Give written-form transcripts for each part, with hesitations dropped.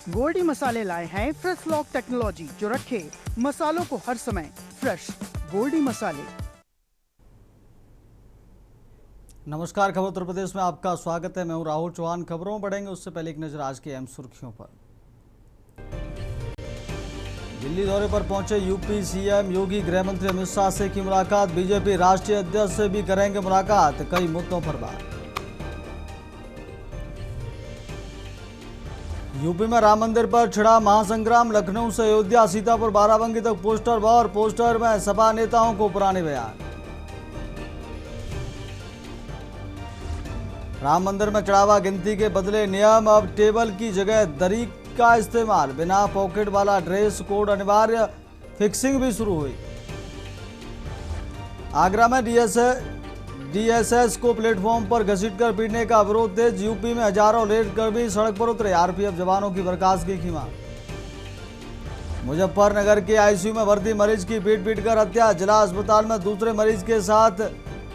गोल्डी मसाले लाए हैं फ्रेश लॉक टेक्नोलॉजी जो रखे मसालों को हर समय फ्रेश। गोल्डी मसाले। नमस्कार, खबर उत्तर प्रदेश में आपका स्वागत है। मैं हूं राहुल चौहान। खबरों में बढ़ेंगे उससे पहले एक नजर आज की अहम सुर्खियों पर। दिल्ली दौरे पर पहुंचे यूपी सीएम योगी, गृह मंत्री अमित शाह से की मुलाकात। बीजेपी राष्ट्रीय अध्यक्ष से भी करेंगे मुलाकात, कई मुद्दों पर बात। यूपी में राम मंदिर पर छिड़ा महासंग्राम, लखनऊ से अयोध्या, सीतापुर, बाराबंकी तक पोस्टर वार। पोस्टर में सपा नेताओं को पुराने बयान। राम मंदिर में चढ़ावा गिनती के बदले नियम, अब टेबल की जगह दरी का इस्तेमाल। बिना पॉकेट वाला ड्रेस कोड अनिवार्य, फिक्सिंग भी शुरू हुई। आगरा में डीएसएस को प्लेटफॉर्म पर घसीटकर पीटने का विरोध तेज। यूपी में हजारों रेड कर्मी सड़क पर उतरे, आरपीएफ जवानों की बर्खास्तगी की मांग। मुजफ्फरनगर के आईसीयू में भर्ती मरीज की पीट कर हत्या। जिला अस्पताल में दूसरे मरीज के साथ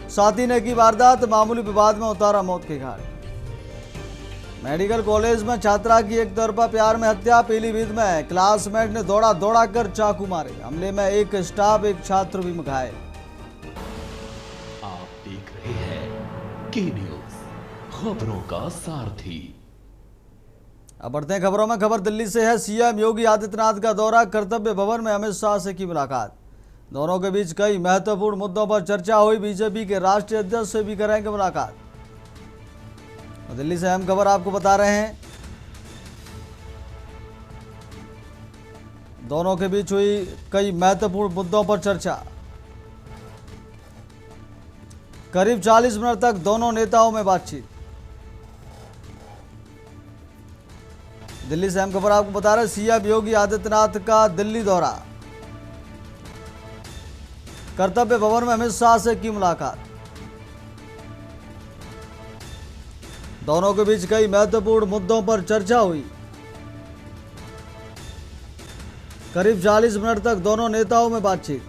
साथी ने की वारदात, मामूली विवाद में उतारा मौत के घाट। मेडिकल कॉलेज में छात्रा की एक तरफा प्यार में हत्या। पीलीभीत में क्लासमेट ने दौड़ा कर चाकू मारे, हमले में एक स्टाफ एक छात्र भी घायल। आप देख रहे हैं के न्यूज, खबरों का सारथी। अब बढ़ते हैं खबरों में। खबर दिल्ली से है। सीएम योगी आदित्यनाथ का दौरा, कर्तव्य भवन में अमित शाह से की मुलाकात। दोनों के बीच कई महत्वपूर्ण मुद्दों पर चर्चा हुई। बीजेपी के राष्ट्रीय अध्यक्ष से भी करेंगे मुलाकात। दिल्ली से अहम खबर आपको बता रहे हैं। दोनों के बीच हुई कई महत्वपूर्ण मुद्दों पर चर्चा। करीब 40 मिनट तक दोनों नेताओं में बातचीत। दिल्ली से अहम खबर आपको बता रहे हैं। सीएम योगी आदित्यनाथ का दिल्ली दौरा, कर्तव्य भवन में अमित शाह से की मुलाकात। दोनों के बीच कई महत्वपूर्ण मुद्दों पर चर्चा हुई। करीब 40 मिनट तक दोनों नेताओं में बातचीत।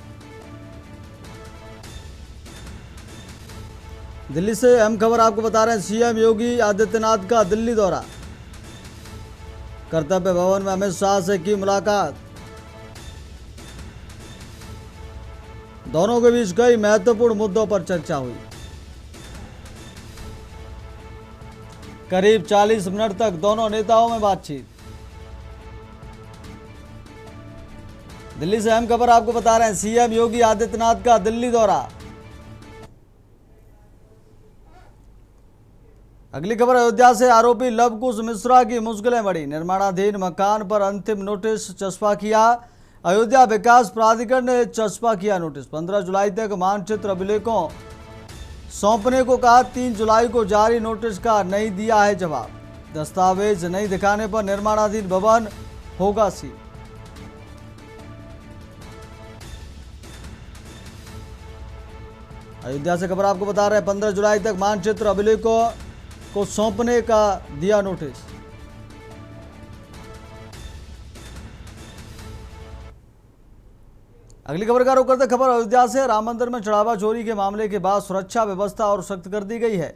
दिल्ली से अहम खबर आपको बता रहे हैं। सीएम योगी आदित्यनाथ का दिल्ली दौरा, कर्तव्य भवन में अमित शाह से की मुलाकात। दोनों के बीच कई महत्वपूर्ण मुद्दों पर चर्चा हुई। करीब 40 मिनट तक दोनों नेताओं में बातचीत। दिल्ली से अहम खबर आपको बता रहे हैं। सीएम योगी आदित्यनाथ का दिल्ली दौरा। अगली खबर अयोध्या से। आरोपी लवकुश मिश्रा की मुश्किलें बढ़ी, निर्माणाधीन मकान पर अंतिम नोटिस चस्पा किया। अयोध्या विकास प्राधिकरण ने चस्पा किया नोटिस। 15 जुलाई तक मानचित्र अभिलेखों सौंपने को कहा। 3 जुलाई को जारी नोटिस का नहीं दिया है जवाब। दस्तावेज नहीं दिखाने पर निर्माणाधीन भवन होगा सील। अयोध्या से खबर आपको बता रहे हैं। 15 जुलाई तक मानचित्र अभिलेखों को सौंपने का दिया नोटिस। अगली खबर का रुख करते खबर अयोध्या से। राम मंदिर में चढ़ावा चोरी के मामले के बाद सुरक्षा व्यवस्था और सख्त कर दी गई है।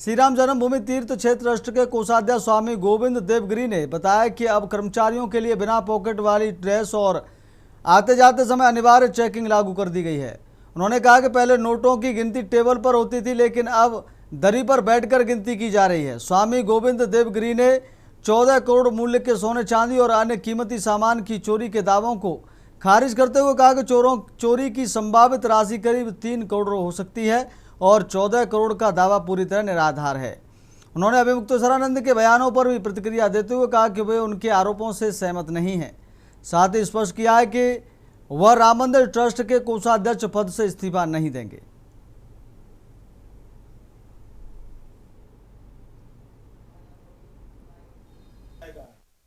श्री राम जन्मभूमि तीर्थ क्षेत्र ट्रस्ट के कोषाध्यक्ष स्वामी गोविंद देवगिरी ने बताया कि अब कर्मचारियों के लिए बिना पॉकेट वाली ड्रेस और आते जाते समय अनिवार्य चेकिंग लागू कर दी गई है। उन्होंने कहा कि पहले नोटों की गिनती टेबल पर होती थी, लेकिन अब दरी पर बैठकर गिनती की जा रही है। स्वामी गोविंद देवगिरी ने 14 करोड़ मूल्य के सोने चांदी और अन्य कीमती सामान की चोरी के दावों को खारिज करते हुए कहा कि चोरी की संभावित राशि करीब 3 करोड़ हो सकती है और 14 करोड़ का दावा पूरी तरह निराधार है। उन्होंने अभिमुक्तेश्वरानंद के बयानों पर भी प्रतिक्रिया देते हुए कहा कि वे उनके आरोपों से सहमत नहीं हैं। साथ ही स्पष्ट किया है कि वह राम मंदिर ट्रस्ट के कोषाध्यक्ष पद से इस्तीफा नहीं देंगे।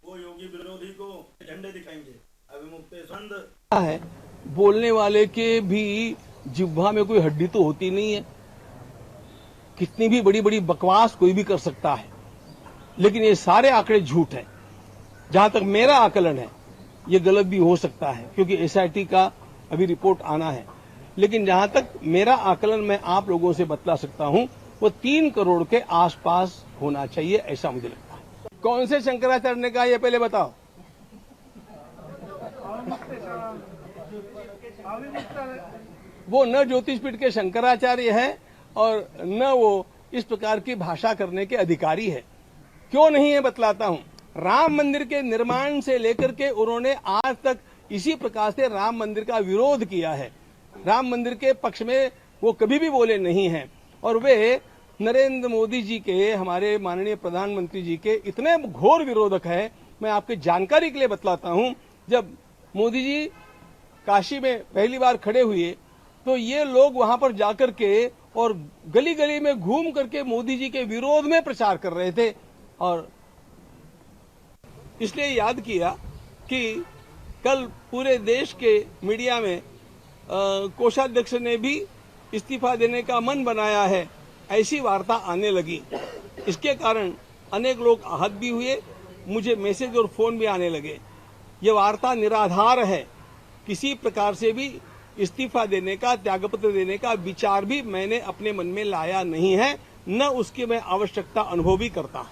वो योगी विरोधी को झंडे दिखाएंगे। है बोलने वाले के भी जिह्वा में कोई हड्डी तो होती नहीं है। कितनी भी बड़ी बड़ी बकवास कोई भी कर सकता है, लेकिन ये सारे आंकड़े झूठ हैं। जहां तक मेरा आकलन है, ये गलत भी हो सकता है क्योंकि एसआईटी का अभी रिपोर्ट आना है, लेकिन जहां तक मेरा आकलन मैं आप लोगों से बतला सकता हूं, वो 3 करोड़ के आसपास होना चाहिए, ऐसा मुझे लगता है। कौन से शंकराचार्य ने कहा, ये पहले बताओ। वो न ज्योतिषपीठ के शंकराचार्य है और न वो इस प्रकार की भाषा करने के अधिकारी है। क्यों नहीं है बतलाता हूं। राम मंदिर के निर्माण से लेकर के उन्होंने आज तक इसी प्रकार से राम मंदिर का विरोध किया है। राम मंदिर के पक्ष में वो कभी भी बोले नहीं हैं और वे नरेंद्र मोदी जी के, हमारे माननीय प्रधानमंत्री जी के इतने घोर विरोधक हैं। मैं आपके जानकारी के लिए बतलाता हूं, जब मोदी जी काशी में पहली बार खड़े हुए तो ये लोग वहां पर जाकर के और गली गली में घूम करके मोदी जी के विरोध में प्रचार कर रहे थे। और इसलिए याद किया कि कल पूरे देश के मीडिया में कोषाध्यक्ष ने भी इस्तीफा देने का मन बनाया है, ऐसी वार्ता आने लगी। इसके कारण अनेक लोग आहत भी हुए, मुझे मैसेज और फोन भी आने लगे। ये वार्ता निराधार है। किसी प्रकार से भी इस्तीफा देने का, त्यागपत्र देने का विचार भी मैंने अपने मन में लाया नहीं है, न उसकी मैं आवश्यकता अनुभव भी करता।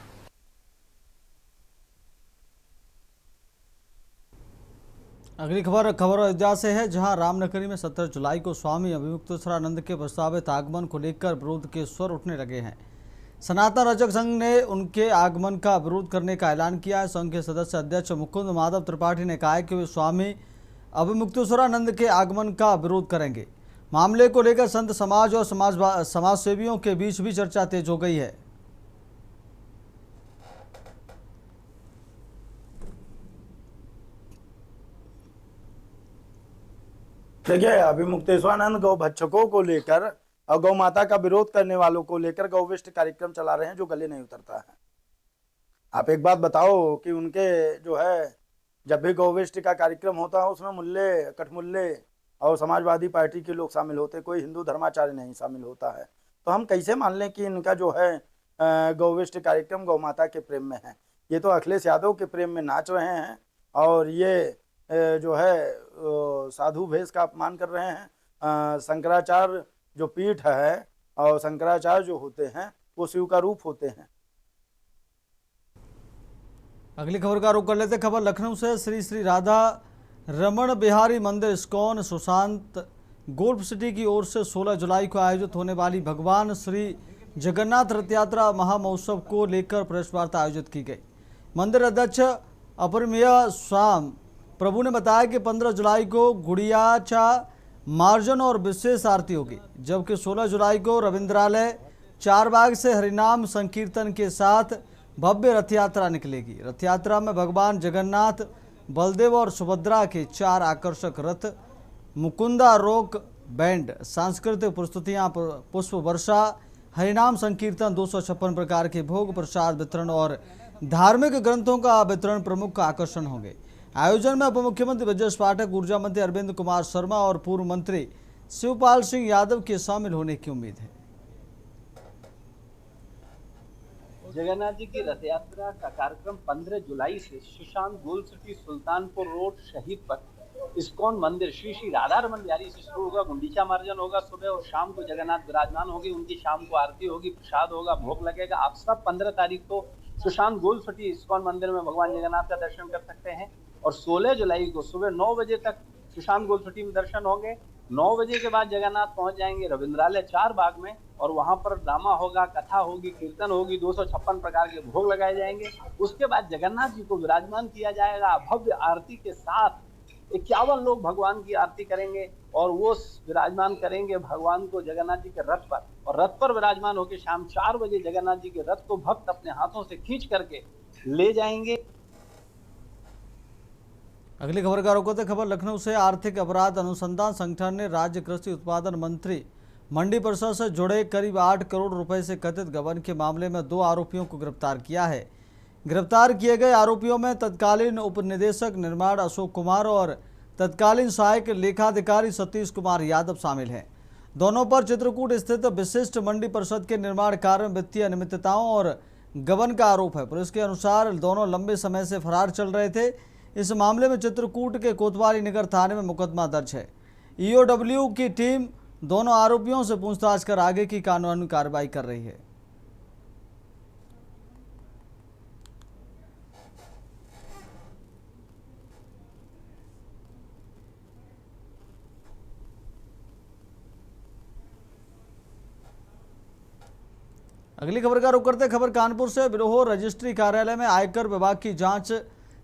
अगली खबर अयोध्या से है, जहां रामनगरी में 17 जुलाई को स्वामी अभिमुक्तेश्वरानंद के प्रस्तावित आगमन को लेकर विरोध के स्वर उठने लगे हैं। सनातन रजक संघ ने उनके आगमन का विरोध करने का ऐलान किया है। संघ के सदस्य अध्यक्ष मुकुंद माधव त्रिपाठी ने कहा है कि वे स्वामी अभिमुक्तेश्वरानंद के आगमन का विरोध करेंगे। मामले को लेकर संत समाज और समाज सेवियों के बीच भी चर्चा तेज हो गई है। देखिए, अभिमुक्तेश्वरानंद गौ भक्षकों को लेकर और गौ माता का विरोध करने वालों को लेकर गौविष्ट कार्यक्रम चला रहे हैं जो गले नहीं उतरता है। आप एक बात बताओ कि उनके जो है, जब भी गौविष्ट का कार्यक्रम होता है उसमें मुल्ले, कठमुल्ले और समाजवादी पार्टी के लोग शामिल होते, कोई हिंदू धर्माचार्य नहीं शामिल होता है। तो हम कैसे मान लें कि इनका जो है गौविष्ट कार्यक्रम गौ माता के प्रेम में है? ये तो अखिलेश यादव के प्रेम में नाच रहे हैं और ये जो है साधु भेष का अपमान कर रहे हैं। शंकराचार्य जो पीठ है और शंकराचार्य जो होते हैं वो शिव का रूप होते हैं। अगली खबर का रुख कर लेते। खबर लखनऊ से। श्री श्री राधा रमण बिहारी मंदिर इस्कॉन सुशांत गोल्फ सिटी की ओर से 16 जुलाई को आयोजित होने वाली भगवान श्री जगन्नाथ रथ यात्रा महामहोत्सव को लेकर प्रेस वार्ता आयोजित की गई। मंदिर अध्यक्ष अपरिमेय स्वाम प्रभु ने बताया कि 15 जुलाई को गुड़ियाचा मार्जन और विशेष आरती होगी, जबकि 16 जुलाई को रविंद्रालय चारबाग से हरिनाम संकीर्तन के साथ भव्य रथ यात्रा निकलेगी। रथ यात्रा में भगवान जगन्नाथ, बलदेव और सुभद्रा के 4 आकर्षक रथ, मुकुंदा रोक बैंड, सांस्कृतिक प्रस्तुतियां, पुष्प वर्षा, हरिनाम संकीर्तन, 256 प्रकार के भोग प्रसाद वितरण और धार्मिक ग्रंथों का वितरण प्रमुख आकर्षण होंगे। आयोजन में उप मुख्यमंत्री ब्रजेश पाठक, ऊर्जा मंत्री अरविंद कुमार शर्मा और पूर्व मंत्री शिवपाल सिंह यादव के शामिल होने की उम्मीद है। जगन्नाथ जी की रथ यात्रा का कार्यक्रम 15 जुलाई से Sushant gold city Sultanpur road शहीद पथ इस्कॉन मंदिर श्री श्री राधा रमण बिहारी से शुरू होगा। गुंडीचा मार्जन होगा सुबह और शाम को जगन्नाथ विराजमान होगी, उनकी शाम को आरती होगी, प्रसाद होगा, भोग लगेगा। आप सब 15 तारीख को सुशांत गोल्ड सिटी इस्कॉन मंदिर में भगवान जगन्नाथ का दर्शन कर सकते हैं और 16 जुलाई को सुबह 9 बजे तक सुशांत गोल्ड सिटी में दर्शन होंगे। 9 बजे के बाद जगन्नाथ पहुंच जाएंगे रविंद्रालय चारबाग में और वहां पर ड्रामा होगा, कथा होगी, कीर्तन होगी, 256 प्रकार के भोग लगाए जाएंगे। उसके बाद जगन्नाथ जी को विराजमान किया जाएगा। भव्य आरती के साथ 51 लोग भगवान की आरती करेंगे और वो विराजमान करेंगे भगवान को जगन्नाथ जी के रथ पर, और रथ पर विराजमान होकर शाम 4 बजे जगन्नाथ जी के रथ को भक्त अपने हाथों से खींच करके ले जाएंगे। अगली खबर का रुख करते। खबर लखनऊ से। आर्थिक अपराध अनुसंधान संगठन ने राज्य कृषि उत्पादन मंत्री मंडी परिषद से जुड़े करीब 8 करोड़ रुपए से कथित गबन के मामले में 2 आरोपियों को गिरफ्तार किया है। गिरफ्तार किए गए आरोपियों में तत्कालीन उप निदेशक निर्माण अशोक कुमार और तत्कालीन सहायक लेखाधिकारी सतीश कुमार यादव शामिल हैं। दोनों पर चित्रकूट स्थित विशिष्ट मंडी परिषद के निर्माण कार्य में वित्तीय अनियमितताओं और गबन का आरोप है। पुलिस के अनुसार दोनों लंबे समय से फरार चल रहे थे। इस मामले में चित्रकूट के कोतवाली नगर थाने में मुकदमा दर्ज है। ईओडब्ल्यू की टीम दोनों आरोपियों से पूछताछ कर आगे की कानूनी कार्रवाई कर रही है। अगली खबर का रुख करते खबर कानपुर से। बिरोह रजिस्ट्री कार्यालय में आयकर विभाग की जांच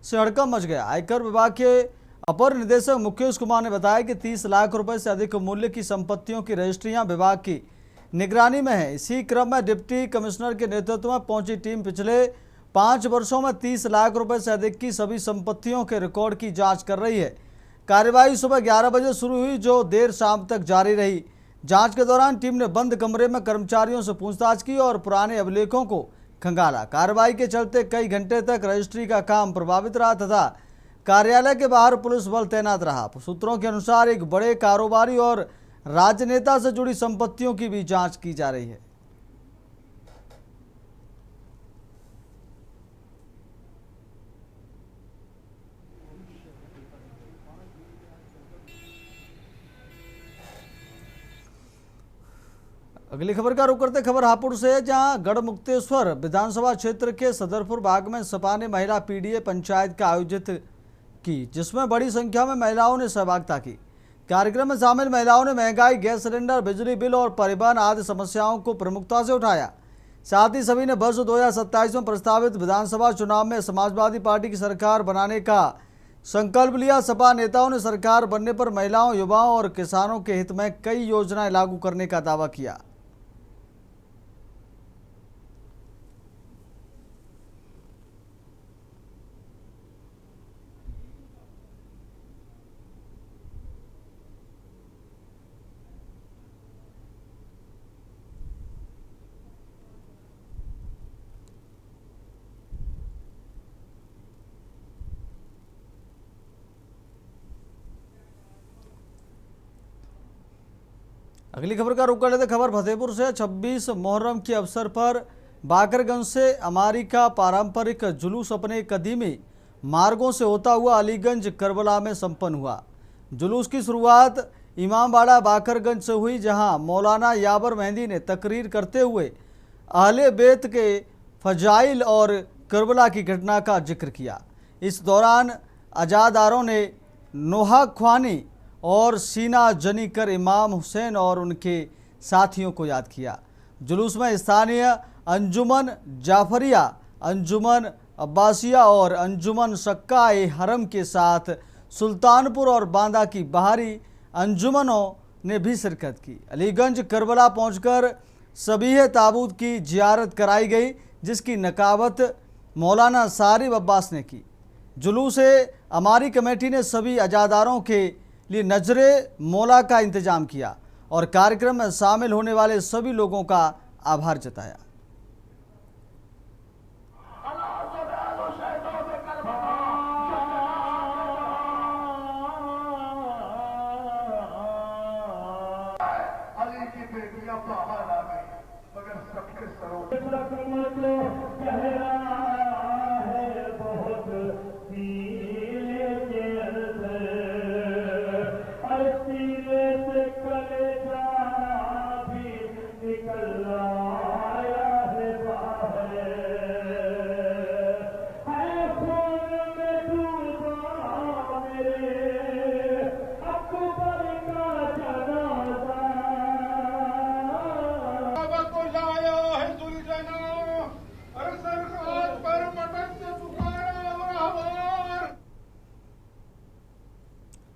से हड़कंप मच गया। आयकर विभाग के अपर निदेशक मुकेश कुमार ने बताया कि 30 लाख रुपए से अधिक मूल्य की संपत्तियों की रजिस्ट्रियां विभाग की निगरानी में है। इसी क्रम में डिप्टी कमिश्नर के नेतृत्व में पहुंची टीम पिछले 5 वर्षों में 30 लाख रुपए से अधिक की सभी संपत्तियों के रिकॉर्ड की जाँच कर रही है। कार्यवाही सुबह 11 बजे शुरू हुई, जो देर शाम तक जारी रही। जांच के दौरान टीम ने बंद कमरे में कर्मचारियों से पूछताछ की और पुराने अभिलेखों को खंगाला। कार्रवाई के चलते कई घंटे तक रजिस्ट्री का काम प्रभावित रहा तथा कार्यालय के बाहर पुलिस बल तैनात रहा। सूत्रों के अनुसार एक बड़े कारोबारी और राजनेता से जुड़ी संपत्तियों की भी जांच की जा रही है। अगली खबर का रुख करते खबर हापुड़ से, जहां गढ़मुक्तेश्वर विधानसभा क्षेत्र के सदरपुर बाग में सपा ने महिला पीडीए पंचायत का आयोजित की, जिसमें बड़ी संख्या में महिलाओं ने सहभागिता की। कार्यक्रम में शामिल महिलाओं ने महंगाई, गैस सिलेंडर, बिजली बिल और परिवहन आदि समस्याओं को प्रमुखता से उठाया। साथ ही सभी ने वर्ष 2027 में प्रस्तावित विधानसभा चुनाव में समाजवादी पार्टी की सरकार बनाने का संकल्प लिया। सपा नेताओं ने सरकार बनने पर महिलाओं, युवाओं और किसानों के हित में कई योजनाएं लागू करने का दावा किया। अगली खबर का रुख कर लेते खबर फतेहपुर से। 26 मुहर्रम के अवसर पर बाकरगंज से अमारी का पारंपरिक जुलूस अपने कदीमी मार्गों से होता हुआ अलीगंज करबला में संपन्न हुआ। जुलूस की शुरुआत इमामबाड़ा बाकरगंज से हुई, जहां मौलाना याबर मेहंदी ने तकरीर करते हुए अहले बेत के फजाइल और करबला की घटना का जिक्र किया। इस दौरान अजादारों ने नोहा ख्वानी और सीना जनी कर इमाम हुसैन और उनके साथियों को याद किया। जुलूस में स्थानीय अंजुमन जाफरिया, अंजुमन अब्बासिया और अंजुमन सक्का-ए हरम के साथ सुल्तानपुर और बांदा की बाहरी अंजुमनों ने भी शिरकत की। अलीगंज करबला पहुंचकर सबीह ताबूत की जियारत कराई गई, जिसकी नकाबत मौलाना सारिब अब्बास ने की। जुलूस अमारी कमेटी ने सभी अजादारों के लिए नजरे मौला का इंतजाम किया और कार्यक्रम में शामिल होने वाले सभी लोगों का आभार जताया।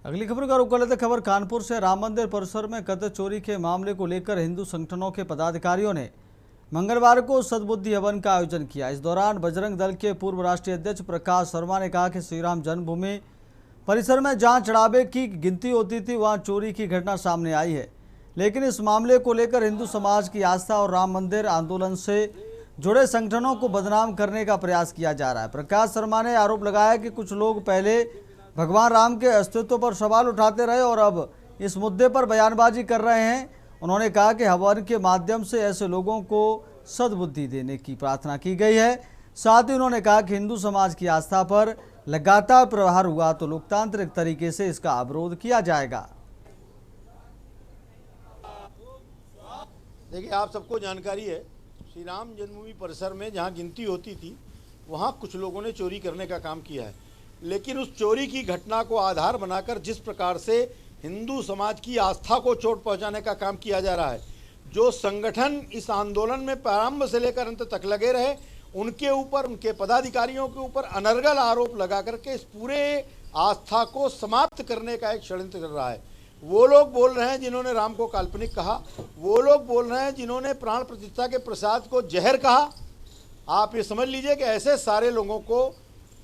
अगली खबर का रुख कर लेते खबर कानपुर से। राम मंदिर परिसर में कथित चोरी के मामले को लेकर हिंदू संगठनों के पदाधिकारियों ने मंगलवार को सद्बुद्धि हवन का आयोजन किया। इस दौरान बजरंग दल के पूर्व राष्ट्रीय अध्यक्ष प्रकाश शर्मा ने कहा कि श्री राम जन्मभूमि परिसर में जहां चढ़ावे की गिनती होती थी, वहां चोरी की घटना सामने आई है। लेकिन इस मामले को लेकर हिंदू समाज की आस्था और राम मंदिर आंदोलन से जुड़े संगठनों को बदनाम करने का प्रयास किया जा रहा है। प्रकाश शर्मा ने आरोप लगाया कि कुछ लोग पहले भगवान राम के अस्तित्व पर सवाल उठाते रहे और अब इस मुद्दे पर बयानबाजी कर रहे हैं। उन्होंने कहा कि हवन के माध्यम से ऐसे लोगों को सद्बुद्धि देने की प्रार्थना की गई है। साथ ही उन्होंने कहा कि हिंदू समाज की आस्था पर लगातार प्रहार हुआ तो लोकतांत्रिक तरीके से इसका अवरोध किया जाएगा। देखिए, आप सबको जानकारी है, श्री राम जन्मभूमि परिसर में जहां गिनती होती थी वहां कुछ लोगों ने चोरी करने का काम किया है। लेकिन उस चोरी की घटना को आधार बनाकर जिस प्रकार से हिंदू समाज की आस्था को चोट पहुंचाने का काम किया जा रहा है, जो संगठन इस आंदोलन में प्रारंभ से लेकर अंत तक लगे रहे, उनके ऊपर, उनके पदाधिकारियों के ऊपर अनर्गल आरोप लगा करके इस पूरे आस्था को समाप्त करने का एक षड्यंत्र कर रहा है। वो लोग बोल रहे हैं जिन्होंने राम को काल्पनिक कहा, वो लोग बोल रहे हैं जिन्होंने प्राण प्रतिष्ठा के प्रसाद को जहर कहा। आप ये समझ लीजिए कि ऐसे सारे लोगों को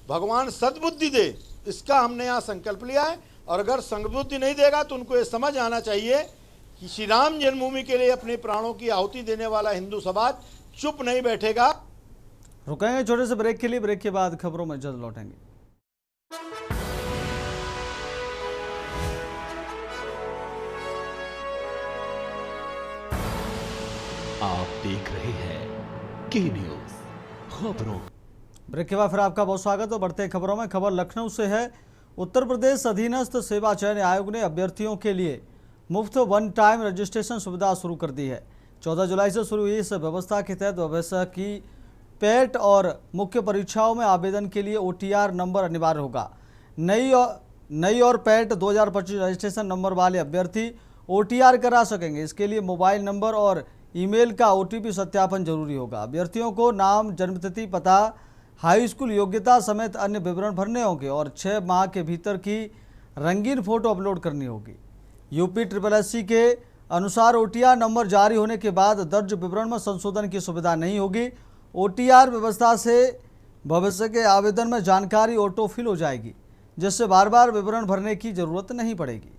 भगवान सद्बुद्धि दे, इसका हमने यहाँ संकल्प लिया है। और अगर सद्बुद्धि नहीं देगा तो उनको ये समझ आना चाहिए कि श्री राम जन्मभूमि के लिए अपने प्राणों की आहुति देने वाला हिंदू समाज चुप नहीं बैठेगा। रुकेंगे छोटे से ब्रेक के लिए, ब्रेक के बाद खबरों में जल्द लौटेंगे। आप देख रहे हैं के न्यूज खबरों। ब्रेक के बाद फिर आपका बहुत स्वागत है। बढ़ते खबरों में, खबर लखनऊ से है। उत्तर प्रदेश अधीनस्थ सेवा चयन आयोग ने अभ्यर्थियों के लिए मुफ्त वन टाइम रजिस्ट्रेशन सुविधा शुरू कर दी है। 14 जुलाई से शुरू हुई इस व्यवस्था के तहत भविष्य की पेट और मुख्य परीक्षाओं में आवेदन के लिए OTR नंबर अनिवार्य होगा। नई और पेट 2025 रजिस्ट्रेशन नंबर वाले अभ्यर्थी OTR करा सकेंगे। इसके लिए मोबाइल नंबर और ईमेल का OTP सत्यापन जरूरी होगा। अभ्यर्थियों को नाम, जन्मतिथि, पता, हाई स्कूल योग्यता समेत अन्य विवरण भरने होंगे और 6 माह के भीतर की रंगीन फोटो अपलोड करनी होगी। UPSSC के अनुसार OTR नंबर जारी होने के बाद दर्ज विवरण में संशोधन की सुविधा नहीं होगी। OTR व्यवस्था से भविष्य के आवेदन में जानकारी ऑटो फिल हो जाएगी, जिससे बार बार विवरण भरने की जरूरत नहीं पड़ेगी।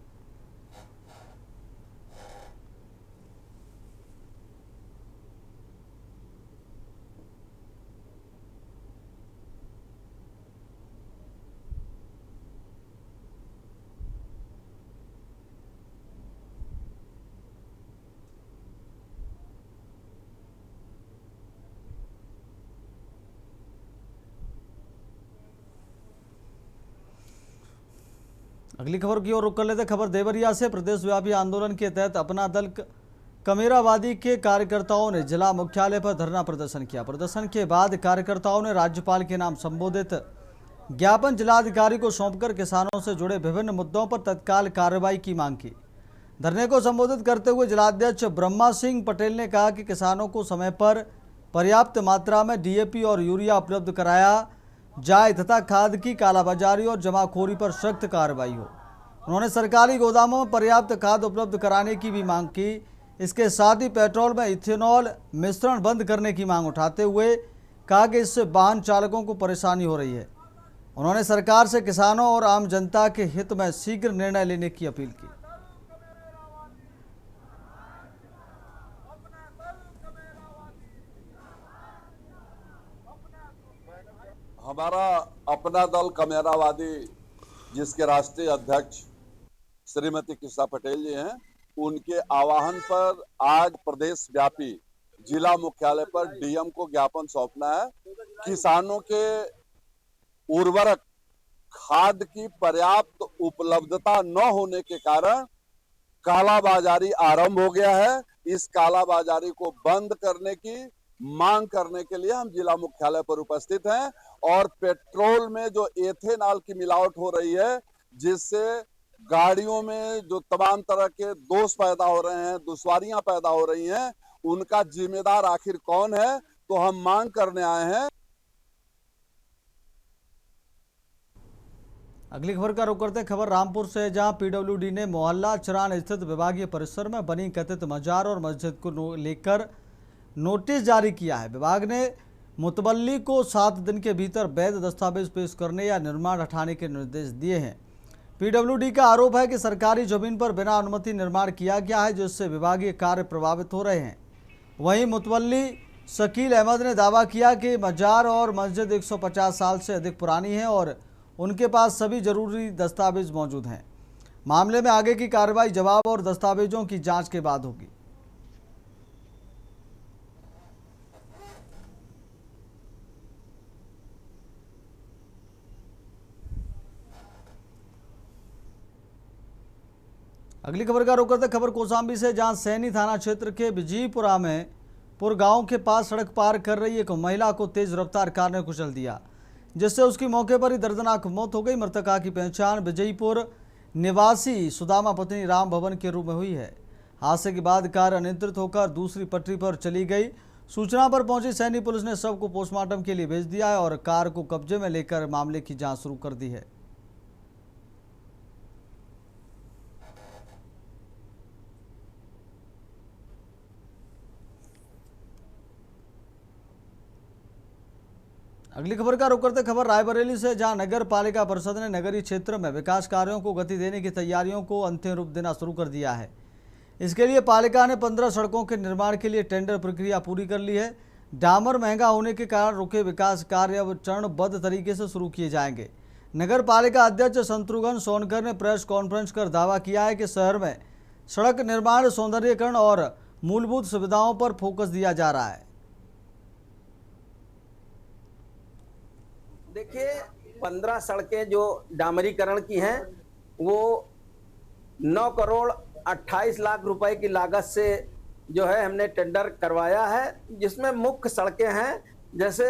अगली खबर की ओर रुख कर लेते। खबर देवरिया से। प्रदेशव्यापी आंदोलन के तहत अपना दल कमेरावादी के कार्यकर्ताओं ने जिला मुख्यालय पर धरना प्रदर्शन किया। प्रदर्शन के बाद कार्यकर्ताओं ने राज्यपाल के नाम संबोधित ज्ञापन जिलाधिकारी को सौंपकर किसानों से जुड़े विभिन्न मुद्दों पर तत्काल कार्रवाई की मांग की। धरने को संबोधित करते हुए जिलाध्यक्ष ब्रह्मा सिंह पटेल ने कहा कि किसानों को समय पर पर्याप्त मात्रा में DAP और यूरिया उपलब्ध कराया जाए तथा खाद की कालाबाजारी और जमाखोरी पर सख्त कार्रवाई हो। उन्होंने सरकारी गोदामों में पर्याप्त खाद उपलब्ध कराने की भी मांग की। इसके साथ ही पेट्रोल में इथेनॉल मिश्रण बंद करने की मांग उठाते हुए कहा कि इससे वाहन चालकों को परेशानी हो रही है। उन्होंने सरकार से किसानों और आम जनता के हित में शीघ्र निर्णय लेने की अपील की। हमारा अपना दल कमेरावादी, जिसके राष्ट्रीय अध्यक्ष श्रीमती कृष्णा पटेल जी हैं, उनके आह्वान पर आज प्रदेश व्यापी जिला मुख्यालय पर DM को ज्ञापन सौंपना है। किसानों के उर्वरक खाद की पर्याप्त उपलब्धता न होने के कारण कालाबाजारी आरंभ हो गया है। इस कालाबाजारी को बंद करने की मांग करने के लिए हम जिला मुख्यालय पर उपस्थित हैं। और पेट्रोल में जो एथेनॉल की मिलावट हो रही है, जिससे गाड़ियों में जो तमाम तरह के दोष पैदा हो रहे हैं, दुश्वारियां पैदा हो रही हैं, उनका जिम्मेदार आखिर कौन है, तो हम मांग करने आए हैं। अगली खबर का रुख करते हैं। खबर रामपुर से, जहां PWD ने मोहल्ला चरान स्थित विभागीय परिसर में बनी कथित मजार और मस्जिद को लेकर नोटिस जारी किया है। विभाग ने मुतवल्ली को 7 दिन के भीतर वैध दस्तावेज पेश करने या निर्माण हटाने के निर्देश दिए हैं। PWD का आरोप है कि सरकारी जमीन पर बिना अनुमति निर्माण किया गया है, जिससे विभागीय कार्य प्रभावित हो रहे हैं। वहीं मुतवल्ली शकील अहमद ने दावा किया कि मजार और मस्जिद 150 साल से अधिक पुरानी है और उनके पास सभी जरूरी दस्तावेज मौजूद हैं। मामले में आगे की कार्रवाई जवाब और दस्तावेजों की जांच के बाद होगी। अगली खबर का रुख करते। खबर कौशाम्बी से, जहां सैनी थाना क्षेत्र के बिजीपुरा में पुर गांव के पास सड़क पार कर रही एक महिला को तेज रफ्तार कार ने कुचल दिया, जिससे उसकी मौके पर ही दर्दनाक मौत हो गई। मृतका की पहचान विजयपुर निवासी सुदामा पत्नी राम भवन के रूप में हुई है। हादसे के बाद कार अनियंत्रित होकर दूसरी पटरी पर चली गई। सूचना पर पहुंची सैनी पुलिस ने शव को पोस्टमार्टम के लिए भेज दिया है और कार को कब्जे में लेकर मामले की जांच शुरू कर दी है। अगली खबर का रुख करते खबर रायबरेली से, जहां नगर पालिका परिषद ने नगरीय क्षेत्र में विकास कार्यों को गति देने की तैयारियों को अंतिम रूप देना शुरू कर दिया है। इसके लिए पालिका ने 15 सड़कों के निर्माण के लिए टेंडर प्रक्रिया पूरी कर ली है। डामर महंगा होने के कारण रुके विकास कार्य अब चरणबद्ध तरीके से शुरू किए जाएंगे। नगर पालिका अध्यक्ष शत्रुघ्न सोनकर ने प्रेस कॉन्फ्रेंस कर दावा किया है कि शहर में सड़क निर्माण, सौंदर्यीकरण और मूलभूत सुविधाओं पर फोकस दिया जा रहा है। देखिए, 15 सड़कें जो डामरीकरण की हैं वो 9 करोड़ 28 लाख रुपए की लागत से जो है हमने टेंडर करवाया है, जिसमें मुख्य सड़कें हैं जैसे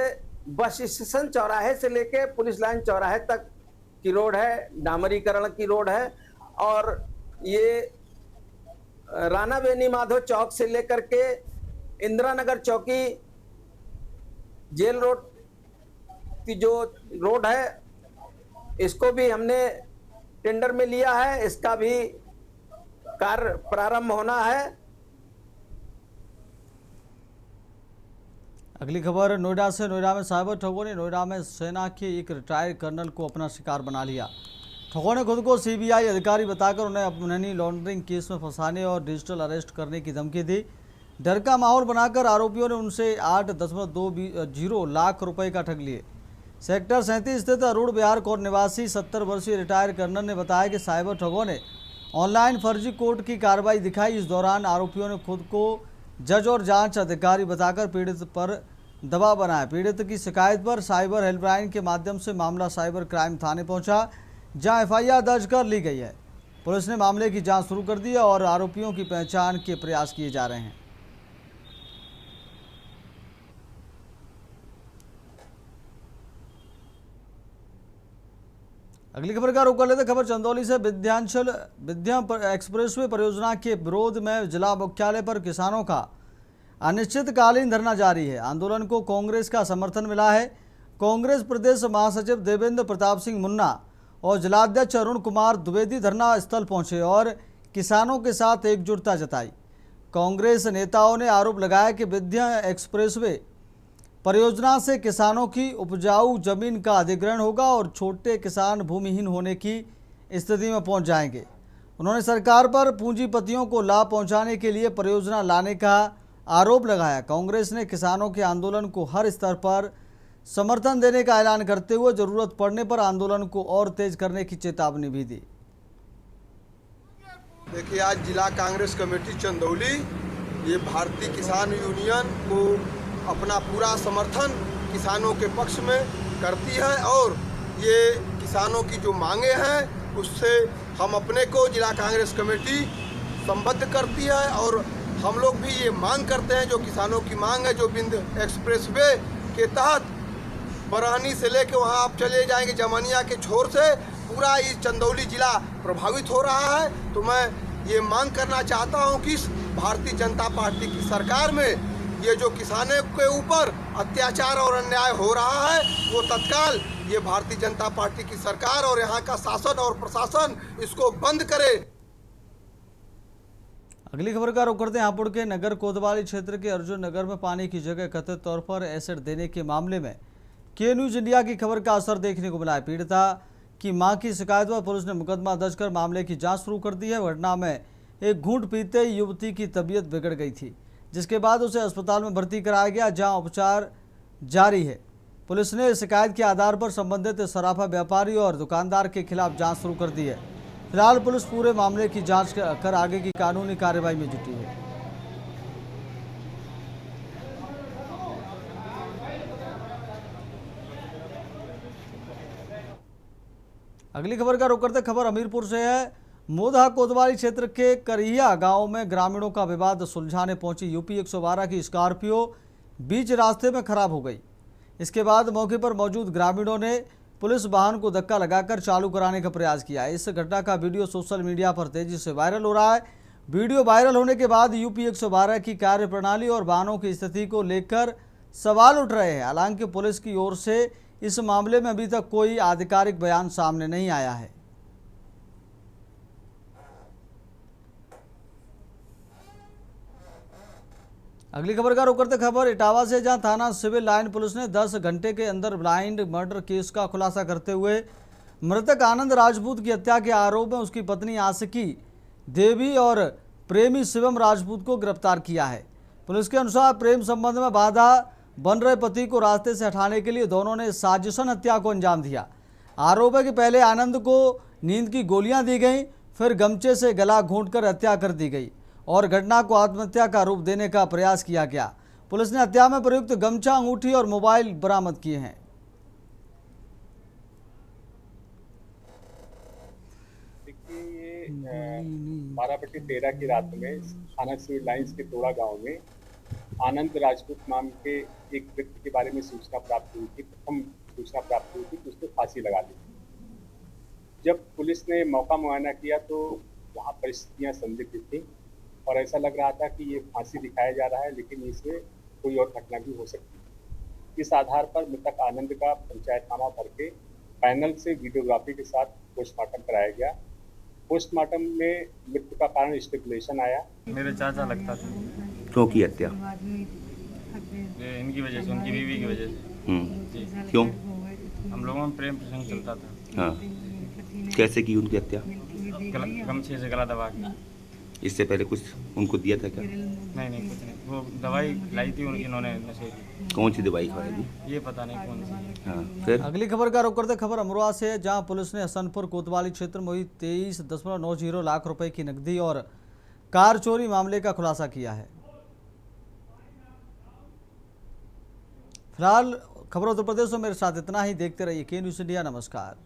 बस स्टेशन चौराहे से लेके पुलिस लाइन चौराहे तक की रोड है, डामरीकरण की रोड है, और ये राणा बेनी माधव चौक से लेकर के इंदिरा नगर चौकी जेल रोड की जो रोड है इसको भी हमने टेंडर में लिया है। इसका भी कार्य प्रारंभ होना है। अगली खबर नोएडा से, नोएडा में साइबर ठगों ने नोएडा में सेना के एक रिटायर्ड कर्नल को अपना शिकार बना लिया। ठगों ने खुद को सीबीआई अधिकारी बताकर उन्हें मनी लॉन्ड्रिंग केस में फंसाने और डिजिटल अरेस्ट करने की धमकी दी। डर का माहौल बनाकर आरोपियों ने उनसे 8.20 लाख रुपए का ठग लिए। सेक्टर 37 स्थित अरूण बिहार कोट निवासी 70 वर्षीय रिटायर्ड कर्नल ने बताया कि साइबर ठगों ने ऑनलाइन फर्जी कोर्ट की कार्रवाई दिखाई। इस दौरान आरोपियों ने खुद को जज और जांच अधिकारी बताकर पीड़ित पर दबाव बनाया। पीड़ित की शिकायत पर साइबर हेल्पलाइन के माध्यम से मामला साइबर क्राइम थाने पहुंचा, जहां एफआईआर दर्ज कर ली गई है। पुलिस ने मामले की जांच शुरू कर दी है और आरोपियों की पहचान के प्रयास किए जा रहे हैं। अगली खबर का रुख कर लेते खबर चंदौली से। विद्या एक्सप्रेसवे परियोजना के विरोध में जिला मुख्यालय पर किसानों का अनिश्चितकालीन धरना जारी है। आंदोलन को कांग्रेस का समर्थन मिला है। कांग्रेस प्रदेश महासचिव देवेंद्र प्रताप सिंह मुन्ना और जिलाध्यक्ष अरुण कुमार द्विवेदी धरना स्थल पहुंचे और किसानों के साथ एकजुटता जताई। कांग्रेस नेताओं ने आरोप लगाया कि विद्या एक्सप्रेसवे परियोजना से किसानों की उपजाऊ जमीन का अधिग्रहण होगा और छोटे किसान भूमिहीन होने की स्थिति में पहुंच जाएंगे। उन्होंने सरकार पर पूंजीपतियों को लाभ पहुंचाने के लिए परियोजना लाने का आरोप लगाया। कांग्रेस ने किसानों के आंदोलन को हर स्तर पर समर्थन देने का ऐलान करते हुए जरूरत पड़ने पर आंदोलन को और तेज करने की चेतावनी भी दी। देखिए, आज जिला कांग्रेस कमेटी चंदौली ये भारतीय किसान यूनियन को अपना पूरा समर्थन किसानों के पक्ष में करती है और ये किसानों की जो मांगे हैं उससे हम अपने को जिला कांग्रेस कमेटी संबद्ध करती है और हम लोग भी ये मांग करते हैं जो किसानों की मांग है, जो बिंद एक्सप्रेसवे के तहत बरहनी से लेके वहाँ आप चले जाएंगे जमानिया के छोर से पूरा ये चंदौली जिला प्रभावित हो रहा है। तो मैं ये मांग करना चाहता हूँ कि भारतीय जनता पार्टी की सरकार में ये जो किसानों के ऊपर अत्याचार और अन्याय हो रहा है वो तत्काल ये भारतीय जनता पार्टी की सरकार और यहाँ का शासन और प्रशासन इसको बंद करे। अगली खबर का रुख करते हैं हापुड़ के नगर कोतवाली क्षेत्र के अर्जुन नगर में पानी की जगह कथित तौर पर एसिड देने के मामले में के न्यूज इंडिया की खबर का असर देखने को मिला है। पीड़िता की मां की शिकायत पर पुलिस ने मुकदमा दर्ज कर मामले की जांच शुरू कर दी है। घटना में एक घूंट पीते युवती की तबीयत बिगड़ गई थी, जिसके बाद उसे अस्पताल में भर्ती कराया गया, जहां उपचार जारी है। पुलिस ने शिकायत के आधार पर संबंधित सराफा व्यापारी और दुकानदार के खिलाफ जांच शुरू कर दी है। फिलहाल पुलिस पूरे मामले की जांच कर आगे की कानूनी कार्रवाई में जुटी है। अगली खबर का रुख करते खबर हमीरपुर से है। मोधा कोतवाली क्षेत्र के करिया गांव में ग्रामीणों का विवाद सुलझाने पहुंची यूपी 112 की स्कॉर्पियो बीच रास्ते में खराब हो गई। इसके बाद मौके पर मौजूद ग्रामीणों ने पुलिस वाहन को धक्का लगाकर चालू कराने का प्रयास किया। इस घटना का वीडियो सोशल मीडिया पर तेजी से वायरल हो रहा है। वीडियो वायरल होने के बाद यूपी 112 की कार्यप्रणाली और वाहनों की स्थिति को लेकर सवाल उठ रहे हैं। हालांकि पुलिस की ओर से इस मामले में अभी तक कोई आधिकारिक बयान सामने नहीं आया है। अगली खबर का रुख करते खबर इटावा से, जहां थाना सिविल लाइन पुलिस ने 10 घंटे के अंदर ब्लाइंड मर्डर केस का खुलासा करते हुए मृतक आनंद राजपूत की हत्या के आरोप में उसकी पत्नी आशिकी देवी और प्रेमी शिवम राजपूत को गिरफ्तार किया है। पुलिस के अनुसार प्रेम संबंध में बाधा बन रहे पति को रास्ते से हटाने के लिए दोनों ने साजिशन हत्या को अंजाम दिया। आरोप है कि पहले आनंद को नींद की गोलियां दी गईं, फिर गमछे से गला घोंटकर हत्या कर दी गई और घटना को आत्महत्या का रूप देने का प्रयास किया गया। पुलिस ने हत्या में प्रयुक्त गमछा, अंगूठी और मोबाइल बरामद किए हैं। देखिए, ये 12/13 की रात में थाना सिविल लाइंस के तोड़ा गांव में आनंद राजपूत नाम के एक व्यक्ति के बारे में सूचना प्राप्त हुई थी। प्रथम सूचना प्राप्त हुई थी कि उसने फांसी लगा ली। जब पुलिस ने मौका मुआयना किया तो वहाँ परिस्थितियाँ संदिग्ध थी और ऐसा लग रहा था कि ये फांसी दिखाया जा रहा है, लेकिन इसमें कोई और घटना भी हो सकती है। इस आधार पर मृतक आनंद का पंचायतनामा भर के पैनल से वीडियोग्राफी के साथ पोस्टमार्टम कराया गया। पोस्टमार्टम में मृत्यु का कारण स्पेकुलेशन आया। मेरे चाचा लगता था। क्यों की हत्या? इनकी वजह से, उनकी बीवी की वजह से। क्यों? हम लोगों में प्रेम प्रसंग चलता था। हाँ। कैसे की उनकी हत्या? गमछे से गला दबा के। इससे पहले कुछ उनको दिया था क्या? नहीं, कुछ नहीं। वो दवाई लाई थी इन्होंने नशे की। कौन सी दवाई खाई थी? ये पता नहीं कौन सी। हाँ, फिर अगली खबर का रुख करते खबर अमरोहा से, जहां पुलिस ने हसनपुर कोतवाली क्षेत्र में हुई 23.90 लाख रुपए की नकदी और कार चोरी मामले का खुलासा किया है। फिलहाल खबर उत्तर प्रदेश में मेरे साथ इतना ही। देखते रहिए के न्यूज़ इंडिया। नमस्कार।